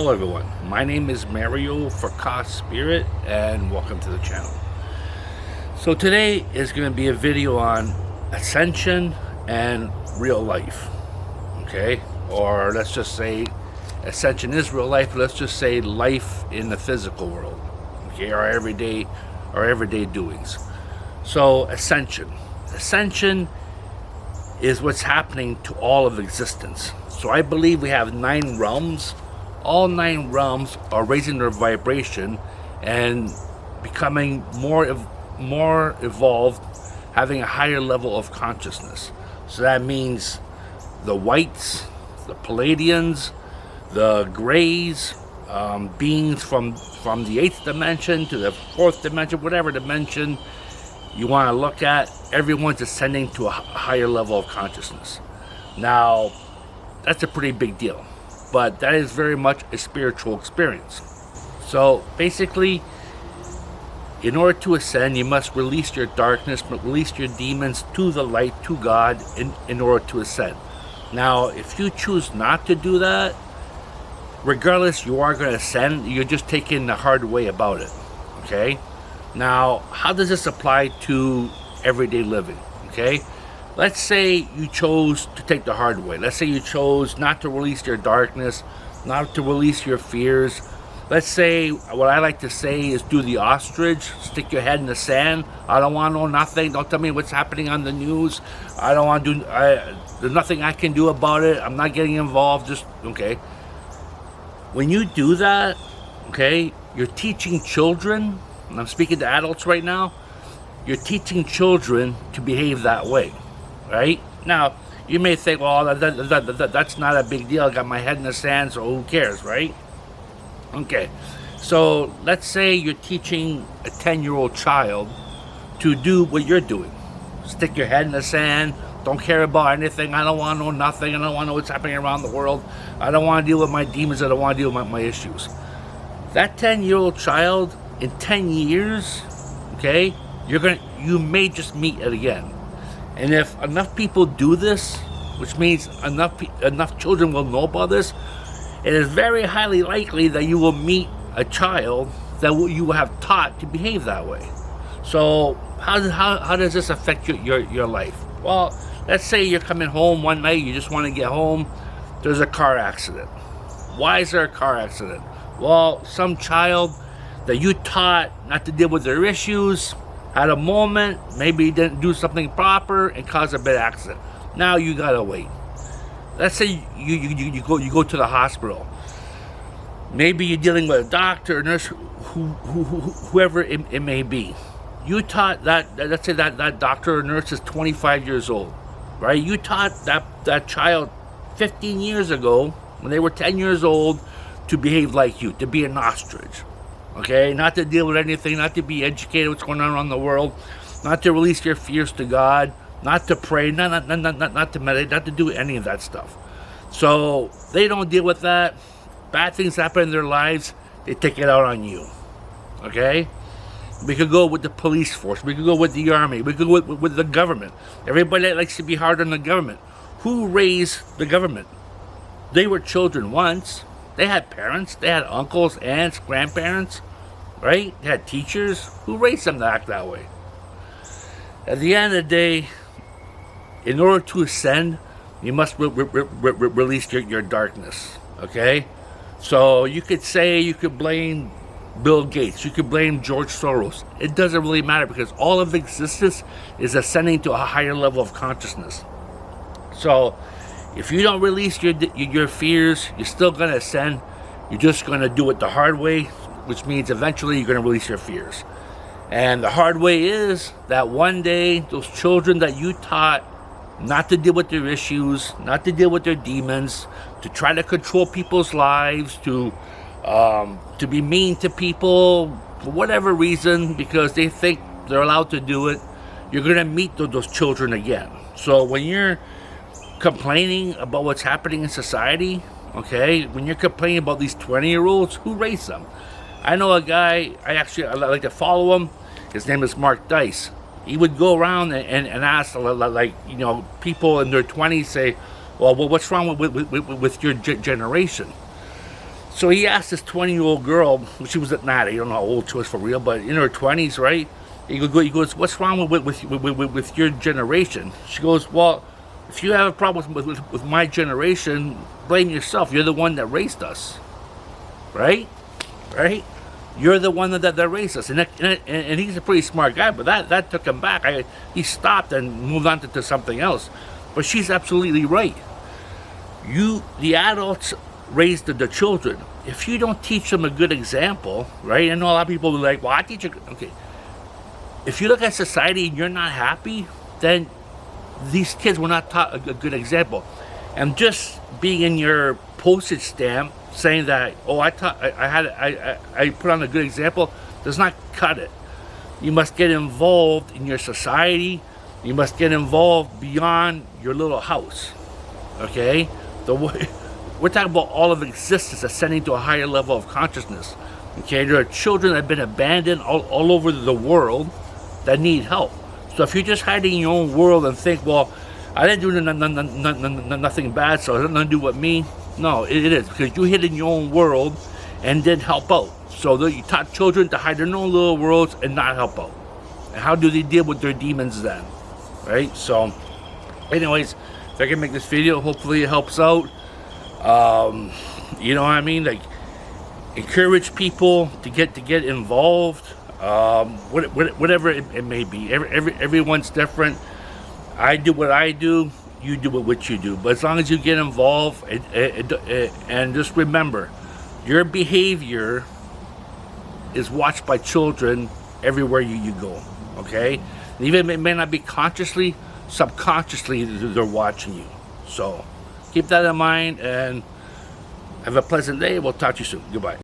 Hello everyone, my name is Mario for Cost Spirit and welcome to the channel. So today is going to be a video on Ascension and real life, okay? Or let's just say Ascension is real life, let's just say life in the physical world, okay? Our everyday doings. So Ascension is what's happening to all of existence. So I believe we have 9 realms. All 9 realms are raising their vibration and becoming more evolved, having a higher level of consciousness. So that means the whites, the Palladians, the grays, beings from the 8th dimension to the 4th dimension, whatever dimension you want to look at, everyone's ascending to a higher level of consciousness. Now, that's a pretty big deal, but that is very much a spiritual experience. So basically, in order to ascend, you must release your darkness, release your demons to the light, to God, in order to ascend. Now, if you choose not to do that, regardless, you are going to ascend. You're just taking the hard way about it, okay? Now, how does this apply to everyday living, okay? Let's say you chose to take the hard way. Let's say you chose not to release your darkness, not to release your fears. Let's say, what I like to say is do the ostrich, stick your head in the sand. I don't want to know nothing. Don't tell me what's happening on the news. I don't want to do, there's nothing I can do about it. I'm not getting involved, just, okay. When you do that, okay, you're teaching children, and I'm speaking to adults right now, you're teaching children to behave that way. Right? Now, you may think, well, that's not a big deal. I got my head in the sand, so who cares, right? Okay. So let's say you're teaching a 10-year-old child to do what you're doing. Stick your head in the sand. Don't care about anything. I don't want to know nothing. I don't want to know what's happening around the world. I don't want to deal with my demons. I don't want to deal with my issues. That 10-year-old child, in 10 years, okay, you may just meet it again. And if enough people do this, which means enough children will know about this, it is very highly likely that you will meet a child that you have taught to behave that way. So how does this affect your life? Well, let's say you're coming home one night, you just want to get home, there's a car accident. Why is there a car accident? Well, some child that you taught not to deal with their issues had a moment, maybe he didn't do something proper and caused a bad accident. Now you gotta wait. Let's say you go to the hospital. Maybe you're dealing with a doctor, a nurse, whoever it may be. You taught let's say that doctor or nurse is 25 years old, right? You taught that child 15 years ago, when they were 10 years old, to behave like you, to be an ostrich. Okay, not to deal with anything, not to be educated what's going on around the world, not to release your fears to God, not to pray, not to meditate, not to do any of that stuff. So they don't deal with that. Bad things happen in their lives, they take it out on you. Okay? We could go with the police force, we could go with the army, we could go with the government. Everybody likes to be hard on the government. Who raised the government? They were children once. They had parents, they had uncles, aunts, grandparents, right? They had teachers. Who raised them to act that way? At the end of the day, in order to ascend, you must release your darkness, okay? So you could blame Bill Gates, you could blame George Soros. It doesn't really matter because all of existence is ascending to a higher level of consciousness. So if you don't release your fears, you're still going to ascend. You're just going to do it the hard way, which means eventually you're going to release your fears. And the hard way is that one day, those children that you taught not to deal with their issues, not to deal with their demons, to try to control people's lives, to be mean to people, for whatever reason, because they think they're allowed to do it, you're going to meet those children again. So when you're complaining about what's happening in society, okay, when you're complaining about these 20-year-olds, who raised them? I know a guy, I like to follow him. His name is Mark Dice. He would go around and ask, like, you know, people in their 20s say, well, what's wrong with your generation? So he asked this 20-year-old girl, she was at not, I don't know how old she was for real, but in her 20s, right? He goes, what's wrong with your generation? She goes, well, if you have a problem with my generation, blame yourself. You're the one that raised us, right? Right? You're the one that raised us. And he's a pretty smart guy, but that took him back. He stopped and moved on to something else. But she's absolutely right. The adults raise the children. If you don't teach them a good example, right? I know a lot of people are like, well, I teach you. Okay. If you look at society and you're not happy, then these kids were not taught a good example. And just being in your postage stamp saying that, oh, I put on a good example, does not cut it. You must get involved in your society. You must get involved beyond your little house. Okay? We're talking about all of existence ascending to a higher level of consciousness. Okay? There are children that have been abandoned all over the world that need help. So if you're just hiding in your own world and think, well, I didn't do nothing bad, so it has nothing to do with me. No, it is, because you hid in your own world and didn't help out. So you taught children to hide in their own little worlds and not help out. And how do they deal with their demons then? Right? So, anyways, if I can make this video, hopefully it helps out. You know what I mean? Like, encourage people to get involved. Whatever it may be. Everyone's different. I do what I do, you do what you do. But as long as you get involved, and just remember, your behavior is watched by children everywhere you go. Okay? And even it may not be consciously, subconsciously they're watching you. So keep that in mind and have a pleasant day. We'll talk to you soon. Goodbye.